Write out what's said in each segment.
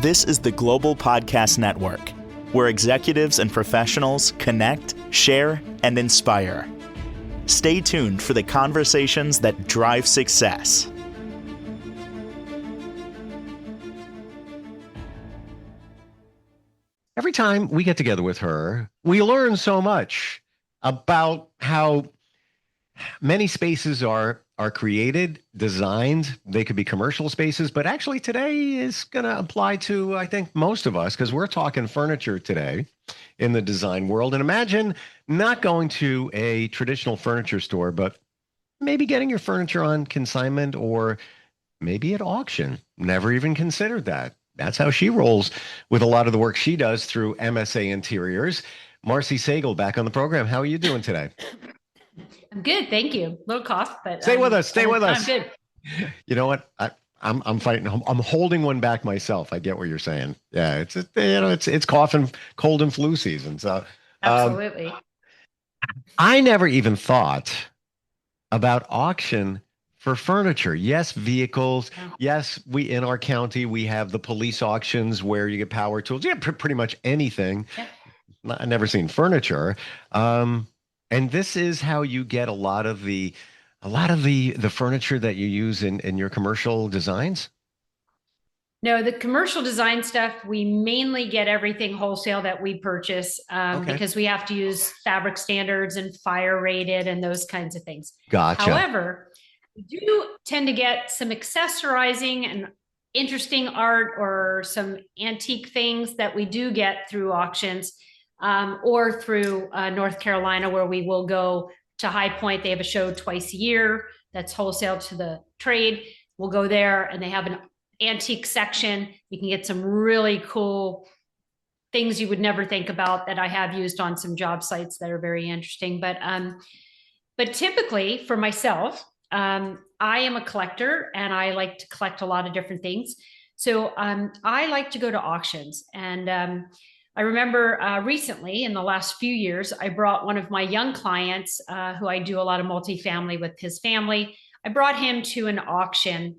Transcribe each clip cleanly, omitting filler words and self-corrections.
This is the Global Podcast Network, where executives and professionals connect, share, and inspire. Stay tuned for the conversations that drive success. Every time we get together with her, we learn so much about how many spaces are created, designed. They could be commercial spaces, but actually today is going to apply to, I think, most of us, because we're talking furniture today in the design world. And imagine not going to a traditional furniture store, but maybe getting your furniture on consignment or maybe at auction. Never even considered that. That's how she rolls with a lot of the work she does through MSA Interiors. Marcy Sagel back on the program. How are you doing today? I'm good, thank you. A little cough, but stay with us. I'm good. You know what? I'm fighting. I'm holding one back myself. I get what you're saying. Yeah, it's cough and cold and flu season. So absolutely. I never even thought about auction for furniture. Yes, vehicles. Yeah. Yes, we in our county we have the police auctions where you get power tools. Yeah, pretty much anything. Yeah. I've never seen furniture. And this is how you get a lot of the furniture that you use in your commercial designs. No, the commercial design stuff, we mainly get everything wholesale that we purchase because we have to use fabric standards and fire rated and those kinds of things. Gotcha. However, we do tend to get some accessorizing and interesting art or some antique things that we do get through auctions. Or through North Carolina, where we will go to High Point. They have a show twice a year that's wholesale to the trade. We'll go there and they have an antique section. You can get some really cool things you would never think about that I have used on some job sites that are very interesting. But typically for myself, I am a collector and I like to collect a lot of different things. So I like to go to auctions. And I remember recently in the last few years, I brought one of my young clients who I do a lot of multifamily with his family. I brought him to an auction.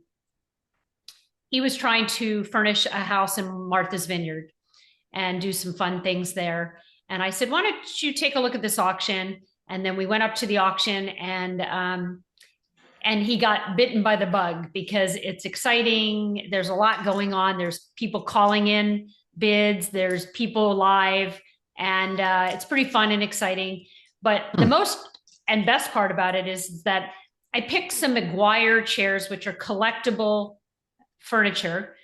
He was trying to furnish a house in Martha's Vineyard and do some fun things there. And I said, why don't you take a look at this auction? And then we went up to the auction and he got bitten by the bug because it's exciting. There's a lot going on. There's people calling in bids, there's people live, and it's pretty fun and exciting. But the most and best part about it is that I picked some McGuire chairs, which are collectible furniture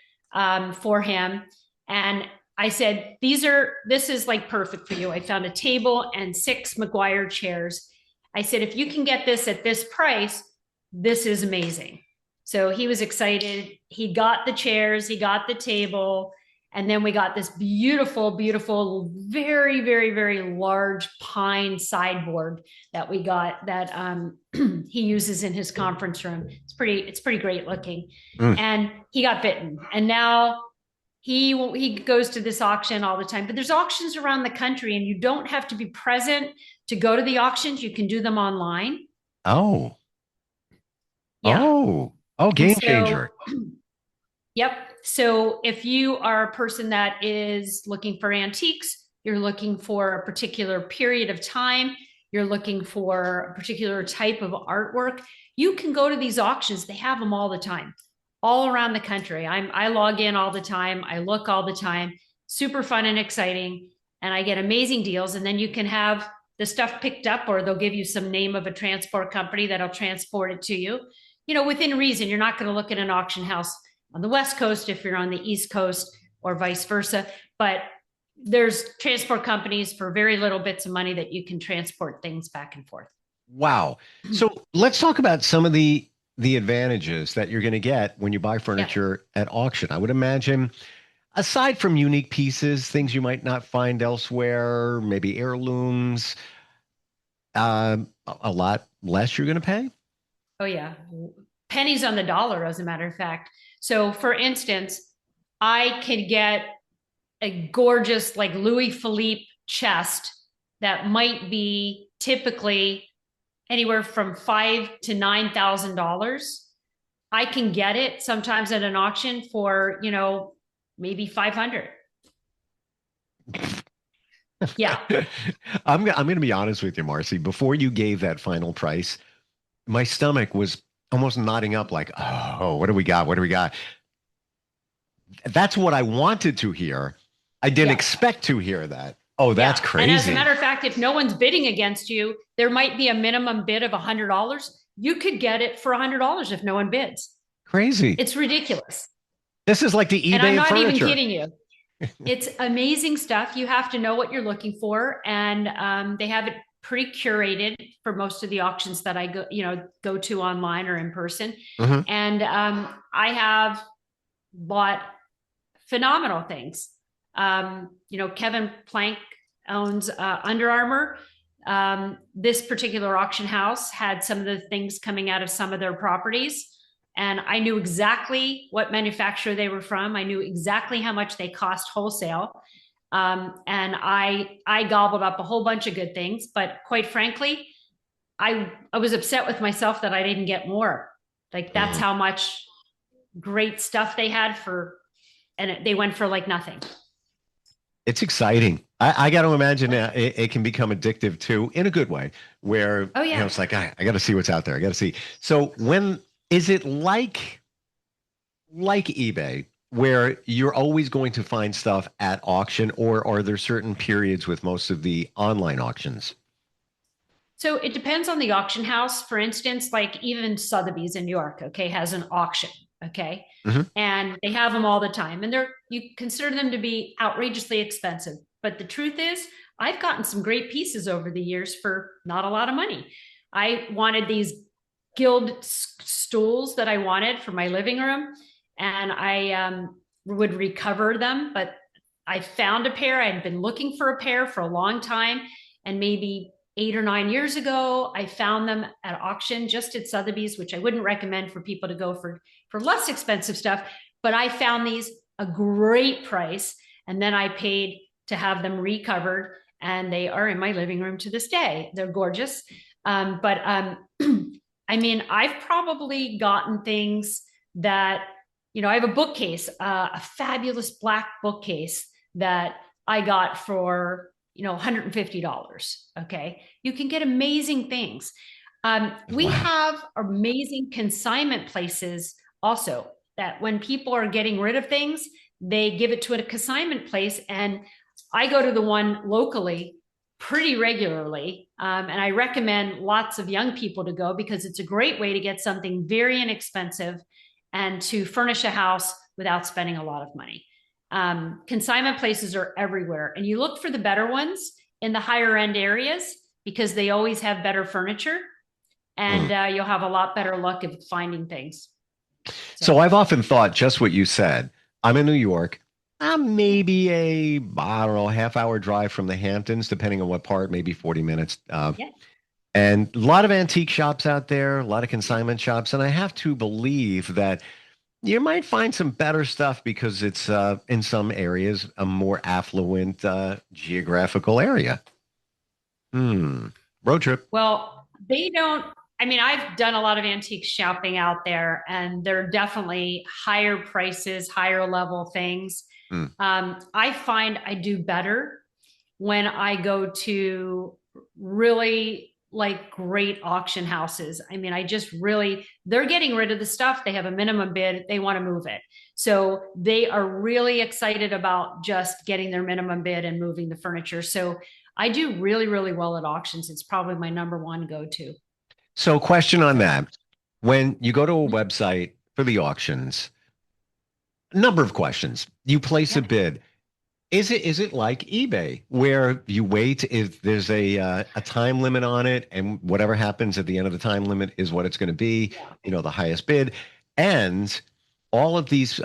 for him. And I said, this is like perfect for you. I found a table and 6 McGuire chairs. I said, if you can get this at this price, this is amazing. So he was excited. He got the chairs, he got the table. And then we got this beautiful, beautiful, very, very, very large pine sideboard that we got that he uses in his conference room. It's pretty great looking. And he got bitten. And now he goes to this auction all the time. But there's auctions around the country and you don't have to be present to go to the auctions. You can do them online. Oh. Yeah. Oh, game changer. Yep. So if you are a person that is looking for antiques, you're looking for a particular period of time, you're looking for a particular type of artwork, you can go to these auctions. They have them all the time, all around the country. I log in all the time. I look all the time. Super fun and exciting. And I get amazing deals. And then you can have the stuff picked up, or they'll give you some name of a transport company that'll transport it to you. Within reason. You're not going to look at an auction house on the West Coast if you're on the East Coast or vice versa. But there's transport companies for very little bits of money that you can transport things back and forth. Wow. So let's talk about some of the advantages that you're going to get when you buy furniture at auction. I would imagine, aside from unique pieces, things you might not find elsewhere, maybe heirlooms, a lot less you're going to pay? Oh, yeah. Pennies on the dollar, as a matter of fact. So for instance, I could get a gorgeous like Louis Philippe chest that might be typically anywhere from $5,000 to $9,000. I can get it sometimes at an auction for, maybe 500. Yeah. I'm going to be honest with you, Marcy. Before you gave that final price, my stomach was almost nodding up like, oh, what do we got? What do we got? That's what I wanted to hear. I didn't Yeah. expect to hear that. Oh, that's Yeah. And as a crazy. matter of fact, if no one's bidding against you, there might be a minimum bid of $100. You could get it for $100 if no one bids. Crazy. It's ridiculous. This is like the And I'm eBay of not even furniture. kidding you. It's amazing stuff. You have to know what you're looking for, and they have it pretty curated for most of the auctions that I go to online or in person. Mhm. And I have bought phenomenal things. Kevin Plank owns Under Armour. This particular auction house had some of the things coming out of some of their properties. And I knew exactly what manufacturer they were from. I knew exactly how much they cost wholesale. And I gobbled up a whole bunch of good things. But quite frankly, I was upset with myself that I didn't get more. Like, that's how much great stuff they had and they went for like nothing. It's exciting. I got to imagine it can become addictive too, in a good way, where Oh, yeah. it's like, I got to see what's out there. I got to see. So when is it like eBay, where you're always going to find stuff at auction, or are there certain periods with most of the online auctions? So it depends on the auction house. For instance, like even Sotheby's in New York, okay, has an auction, okay, and they have them all the time, and you consider them to be outrageously expensive. But the truth is, I've gotten some great pieces over the years for not a lot of money. I wanted these guild stools that I wanted for my living room, and I would recover them, but I found a pair. I'd been looking for a pair for a long time, and maybe 8 or 9 years ago, I found them at auction just at Sotheby's, which I wouldn't recommend for people to go for less expensive stuff. But I found these a great price, and then I paid to have them recovered, and they are in my living room to this day. They're gorgeous. But I mean, I've probably gotten things that, I have a bookcase, a fabulous black bookcase that I got for $150. Okay. You can get amazing things. We have amazing consignment places also, that when people are getting rid of things, they give it to a consignment place. And I go to the one locally pretty regularly. And I recommend lots of young people to go, because it's a great way to get something very inexpensive and to furnish a house without spending a lot of money. Consignment places are everywhere, and you look for the better ones in the higher end areas, because they always have better furniture, and you'll have a lot better luck of finding things. So I've often thought just what you said. I'm in New York. I'm maybe I don't know, half-hour drive from the Hamptons, depending on what part, maybe 40 minutes. Yeah. And a lot of antique shops out there, a lot of consignment shops. And I have to believe that you might find some better stuff because it's in some areas a more affluent geographical area. Road trip. Well, they don't. I mean, I've done a lot of antique shopping out there, and they're definitely higher prices, higher level things. I find I do better when I go to really like great auction houses. I mean, they're getting rid of the stuff. They have a minimum bid. They want to move it. So they are really excited about just getting their minimum bid and moving the furniture. So I do really, really well at auctions. It's probably my number one go-to. So question on that. When you go to a website for the auctions, a number of questions. You place a bid. Is it like eBay, where you wait, if there's a time limit on it, and whatever happens at the end of the time limit is what it's going to be, the highest bid, and all of these,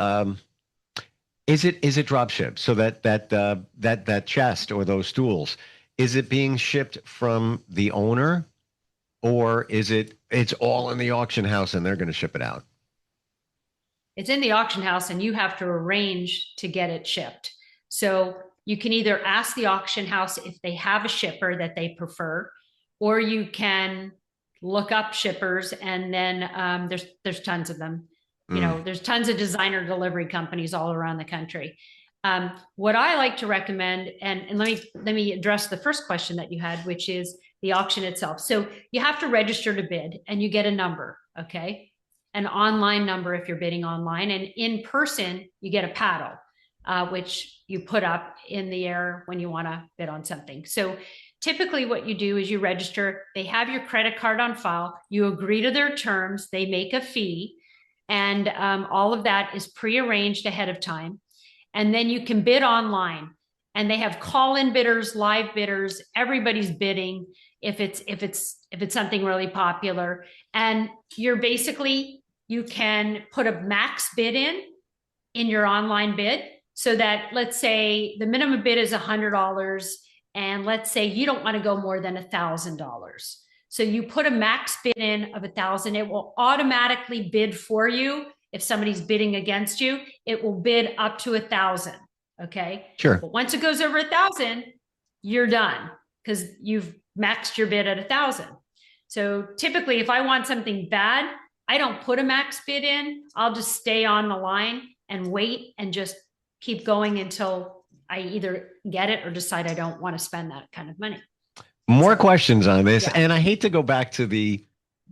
is it drop shipped? So that chest or those stools, is it being shipped from the owner, or it's all in the auction house and they're going to ship it out? It's in the auction house, and you have to arrange to get it shipped. So you can either ask the auction house if they have a shipper that they prefer, or you can look up shippers, and then there's tons of them. You know, there's tons of designer delivery companies all around the country. What I like to recommend, and let me address the first question that you had, which is the auction itself. So you have to register to bid, and you get a number, okay? An online number if you're bidding online, and in person you get a paddle, which you put up in the air when you want to bid on something. So typically what you do is you register, they have your credit card on file, you agree to their terms, they make a fee, and all of that is prearranged ahead of time. And then you can bid online, and they have call-in bidders, live bidders, everybody's bidding if it's something really popular. And you're basically, you can put a max bid in your online bid, so that, let's say the minimum bid is $100, and let's say you don't want to go more than $1,000. So you put a max bid in of 1,000, it will automatically bid for you. If somebody's bidding against you, it will bid up to 1,000. Okay. Sure. But once it goes over 1,000, you're done, because you've maxed your bid at 1,000. So typically, if I want something bad, I don't put a max bid in. I'll just stay on the line and wait and just keep going until I either get it or decide I don't want to spend that kind of money. More questions on this. Yeah. And I hate to go back to the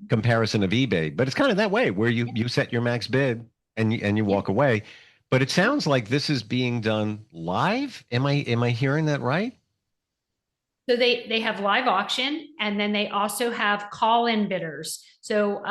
comparison of eBay, but it's kind of that way where you set your max bid and you walk away. But it sounds like this is being done live. Am I hearing that right? So they have live auction, and then they also have call-in bidders. So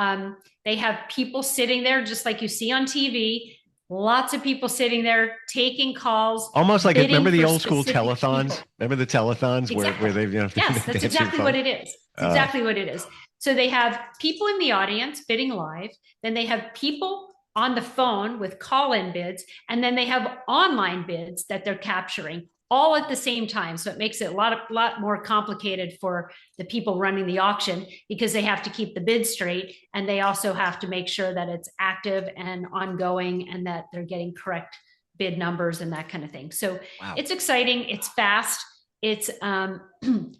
they have people sitting there just like you see on TV. Lots of people sitting there taking calls. Almost like, remember the old school specific telethons? people. Remember the telethons where they've, Yes, that's exactly what it is. It's exactly what it is. So they have people in the audience bidding live. Then they have people on the phone with call-in bids. And then they have online bids that they're capturing all at the same time. So it makes it a lot more complicated for the people running the auction, because they have to keep the bid straight, and they also have to make sure that it's active and ongoing, and that they're getting correct bid numbers and that kind of thing. So It's exciting. It's fast. It's a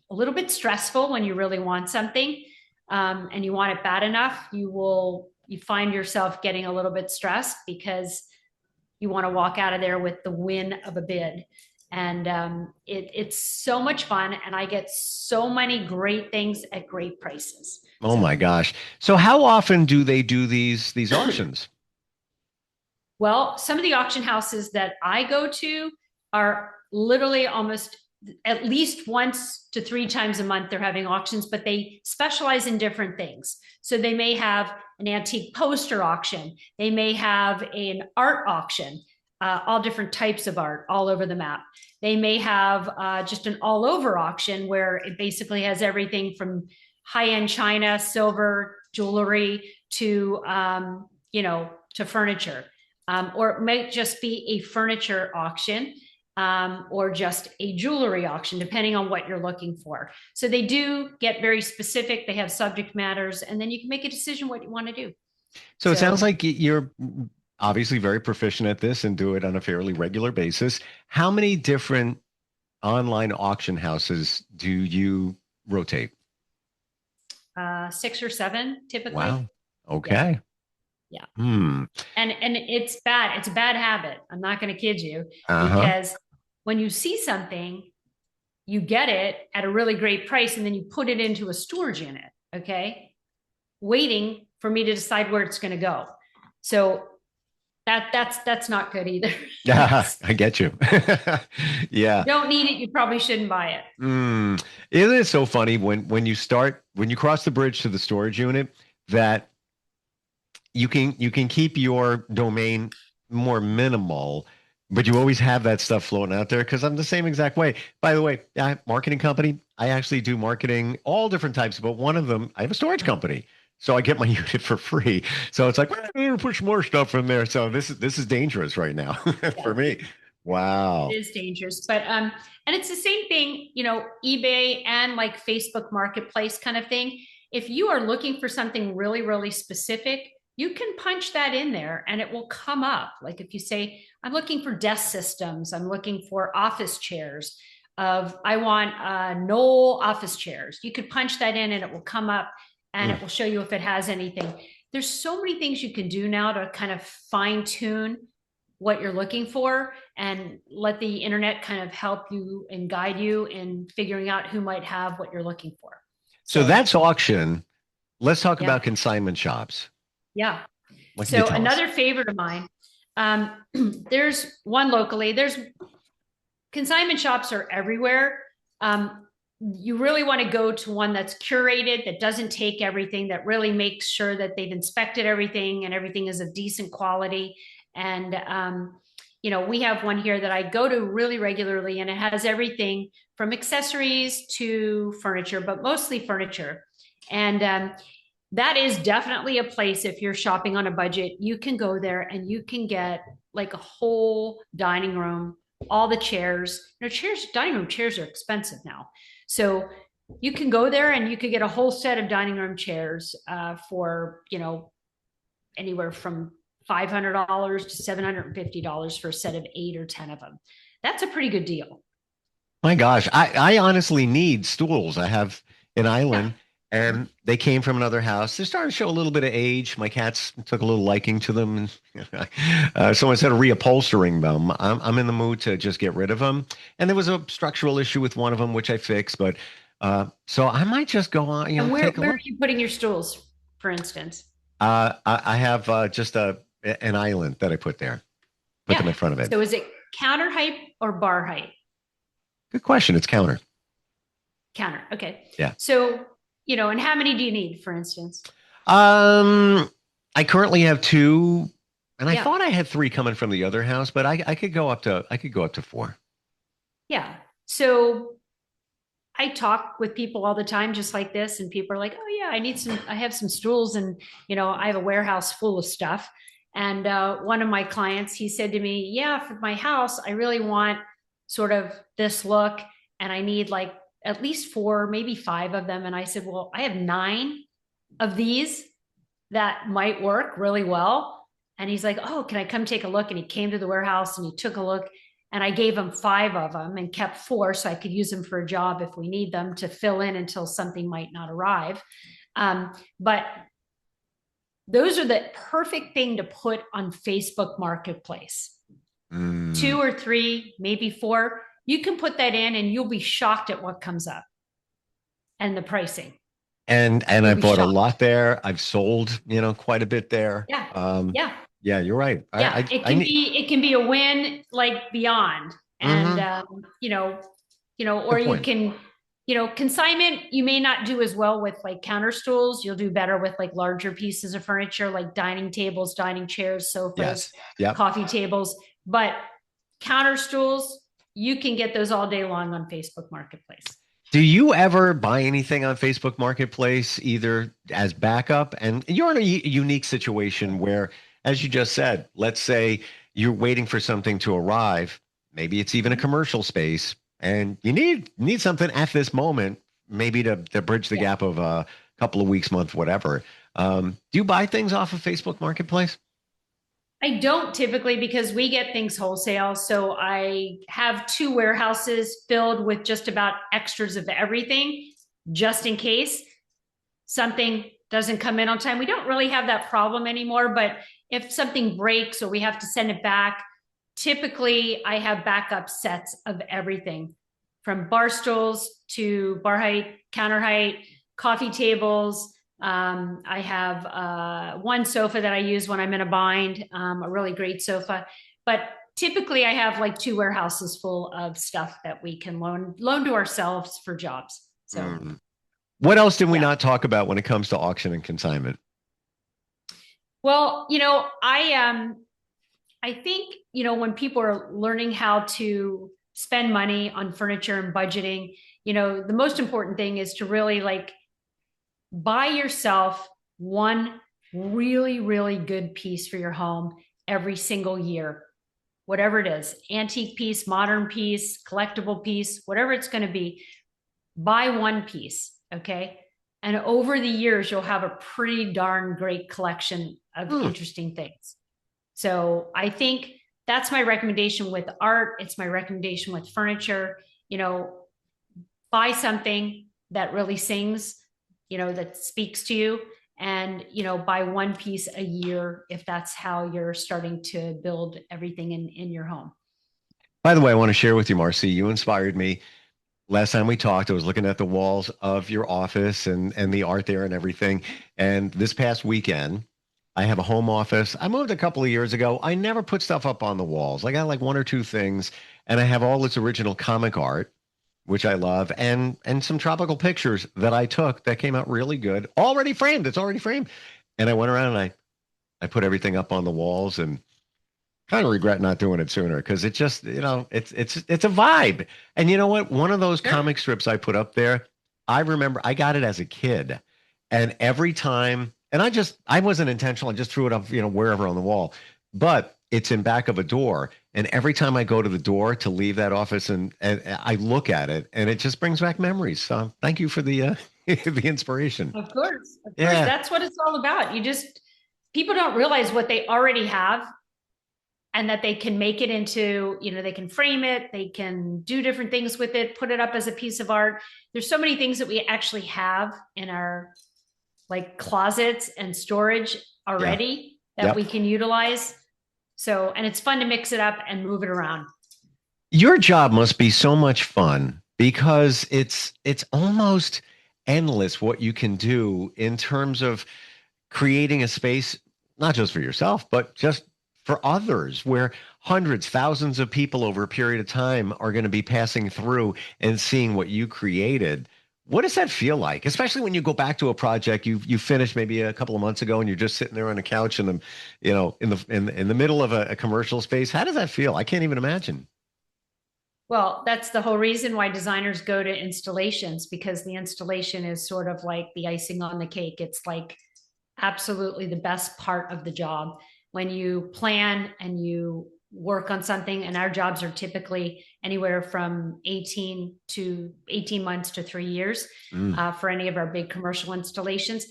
little bit stressful when you really want something, and you want it bad enough. You find yourself getting a little bit stressed because you want to walk out of there with the win of a bid. And it's so much fun, and I get so many great things at great prices. Oh my gosh. So how often do they do these auctions? Well, some of the auction houses that I go to are literally almost at least once to 3 times a month they're having auctions, but they specialize in different things. So they may have an antique poster auction. They may have an art auction. All different types of art all over the map. They may have just an all over auction where it basically has everything from high-end china, silver, jewelry to, to furniture. Or it might just be a furniture auction, or just a jewelry auction, depending on what you're looking for. So they do get very specific. They have subject matters, and then you can make a decision what you want to do. So it sounds like you're obviously very proficient at this and do it on a fairly regular basis. How many different online auction houses do you rotate? 6 or 7 typically. Wow. Okay. Yeah. And it's bad. It's a bad habit. I'm not going to kid you, because when you see something, you get it at a really great price, and then you put it into a storage unit. Okay. Waiting for me to decide where it's going to go. So that's not good either. Yeah, I get you. Yeah. You don't need it. You probably shouldn't buy it. Isn't it so funny when you cross the bridge to the storage unit, that you can keep your domain more minimal, but you always have that stuff floating out there? Because I'm the same exact way. By the way, marketing company, I actually do marketing, all different types, but one of them, I have a storage company. So I get my unit for free. So it's like, well, I'm going to push more stuff in there. So this is dangerous right now for me. Wow. It is dangerous. But, and it's the same thing, eBay and like Facebook Marketplace kind of thing. If you are looking for something really, really specific, you can punch that in there and it will come up. Like if you say, I'm looking for desk systems, I'm looking for office chairs, I want Knoll office chairs. You could punch that in and it will come up, and it will show you if it has anything. there's so many things you can do now to kind of fine tune what you're looking for and let the internet kind of help you and guide you in figuring out who might have what you're looking for. So So that's auction. Let's talk yeah, about consignment shops. yeah. What can you So tell us? another favorite of mine, there's one locally. There's consignment shops are everywhere. You really want to go to one that's curated, that doesn't take everything, that really makes sure that they've inspected everything and everything is of decent quality. And, we have one here that I go to really regularly, and it has everything from accessories to furniture, but mostly furniture. And that is definitely a place, if you're shopping on a budget, you can go there and you can get like a whole dining room, all the chairs. Dining room chairs are expensive now. So you can go there and you could get a whole set of dining room chairs for, anywhere from $500 to $750 for a set of 8 or 10 of them. That's a pretty good deal. My gosh, I honestly need stools. I have an island and they came from another house. They're starting to show a little bit of age. My cats took a little liking to them. And so instead of reupholstering them, I'm in the mood to just get rid of them. And there was a structural issue with one of them, which I fixed. But so I might just go on, And take a where look. are you putting your stools, for instance? I have just an island that I put there, put them in front of it. So is it counter height or bar height? Good question. It's counter. Counter. Okay. Yeah. So, and how many do you need, for instance? I currently have 2, and I Yeah. thought I had 3 coming from the other house, but I could go up to 4. Yeah. So I talk with people all the time, just like this, and people are like, "Oh yeah, I have some stools, and I have a warehouse full of stuff." And one of my clients, he said to me, "Yeah, for my house, I really want sort of this look, and I need like at least 4, maybe 5 of them." And I said, "Well, I have 9 of these that might work really well." And he's like, "Oh, can I come take a look?" And he came to the warehouse and he took a look, and I gave him 5 of them and kept 4 so I could use them for a job if we need them to fill in until something might not arrive. But those are the perfect thing to put on Facebook Marketplace. 2 or 3, maybe 4. You can put that in and you'll be shocked at what comes up and the pricing. And I bought a lot there. I've sold, quite a bit there. Yeah. Yeah, you're right. Yeah. It can be a win like beyond. And, or you can, consignment, you may not do as well with like counter stools. You'll do better with like larger pieces of furniture, like dining tables, dining chairs, sofas, coffee tables. But counter stools, you can get those all day long on Facebook Marketplace. Do you ever buy anything on Facebook Marketplace, either as backup? And you're in a unique situation where, as you just said, let's say you're waiting for something to arrive. Maybe it's even a commercial space, and you need something at this moment, maybe to bridge the gap of a couple of weeks, month, whatever. Do you buy things off of Facebook Marketplace? I don't typically, because we get things wholesale. So I have 2 warehouses filled with just about extras of everything, just in case something doesn't come in on time. We don't really have that problem anymore, but if something breaks or we have to send it back, typically I have backup sets of everything from bar stools to bar height, counter height, coffee tables. I have one sofa that I use when I'm in a bind, a really great sofa. But typically I have like 2 warehouses full of stuff that we can loan to ourselves for jobs. So what else did we not talk about when it comes to auction and consignment? Well, I think, when people are learning how to spend money on furniture and budgeting, the most important thing is to really like buy yourself one really, really good piece for your home every single year, whatever it is, antique piece, modern piece, collectible piece, whatever it's going to be, buy one piece. Okay. And over the years, you'll have a pretty darn great collection of interesting things. So I think that's my recommendation with art. It's my recommendation with furniture. Buy something that really sings, that speaks to you, and, buy one piece a year if that's how you're starting to build everything in your home. By the way, I want to share with you, Marcy, you inspired me. Last time we talked, I was looking at the walls of your office and the art there and everything. And this past weekend, I have a home office. I moved a couple of years ago. I never put stuff up on the walls. I got like one or two things, and I have all this original comic art, which I love, and some tropical pictures that I took that came out really good. Already framed. It's already framed. And I went around and I put everything up on the walls, and kind of regret not doing it sooner because it just, it's a vibe. And you know what? One of those comic strips I put up there, I remember I got it as a kid. And every time, and I wasn't intentional. I just threw it up, wherever on the wall. But it's in back of a door. And every time I go to the door to leave that office and I look at it, and it just brings back memories. So thank you for the the inspiration. Of course. That's what it's all about. People don't realize what they already have, and that they can make it into, they can frame it, they can do different things with it, put it up as a piece of art. There's so many things that we actually have in our closets and storage already that we can utilize. So, and it's fun to mix it up and move it around. Your job must be so much fun because it's almost endless what you can do in terms of creating a space, not just for yourself, but just for others, where hundreds, thousands of people over a period of time are going to be passing through and seeing what you created. What does that feel like? Especially when you go back to a project you finished maybe a couple of months ago and you're just sitting there on a couch in the middle of a commercial space. How does that feel? I can't even imagine. Well, that's the whole reason why designers go to installations, because the installation is sort of like the icing on the cake. It's like absolutely the best part of the job. When you plan and you work on something, and our jobs are typically anywhere from 18 months to 3 years for any of our big commercial installations.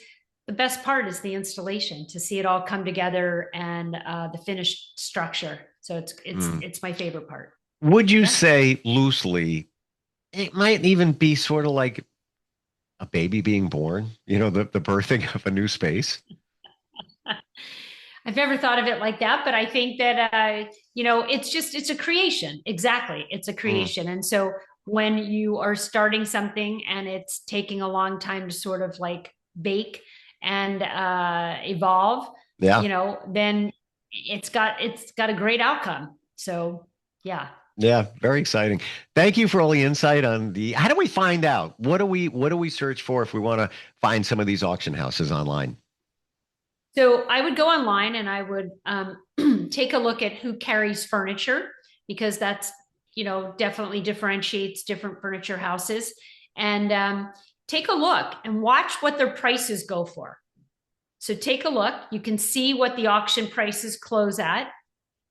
The best part is the installation, to see it all come together and the finished structure. So it's my favorite part. Would you say loosely, it might even be sort of like a baby being born, the birthing of a new space? I've never thought of it like that, but I think that, it's a creation. Exactly. It's a creation. And so when you are starting something and it's taking a long time to sort of bake and evolve, then it's got a great outcome. So, yeah. Yeah, very exciting. Thank you for all the insight on how do we find out? What do we search for if we want to find some of these auction houses online? So I would go online and I would take a look at who carries furniture, because that's, definitely differentiates different furniture houses. And take a look and watch what their prices go for. So take a look. You can see what the auction prices close at.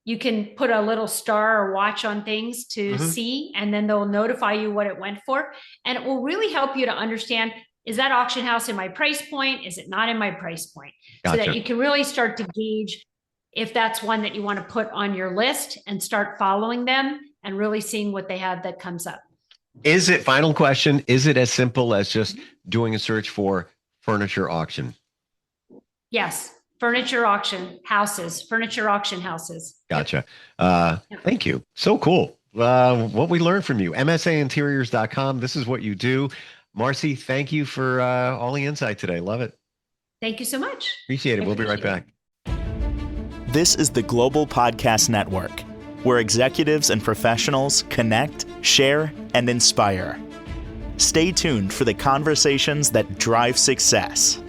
You can put a little star or watch on things to see, and then they'll notify you what it went for. And it will really help you to understand, is that auction house in my price point? Is it not in my price point? Gotcha. So that you can really start to gauge if that's one that you want to put on your list and start following them and really seeing what they have that comes up. Final question, is it as simple as just doing a search for furniture auction? Yes. Furniture auction houses. Gotcha. Thank you. So cool. What we learned from you, MSAinteriors.com. This is what you do. Marcy, thank you for all the insight today. Love it. Thank you so much. Appreciate it. We'll be right back. This is the Global Podcast Network, where executives and professionals connect, share, and inspire. Stay tuned for the conversations that drive success.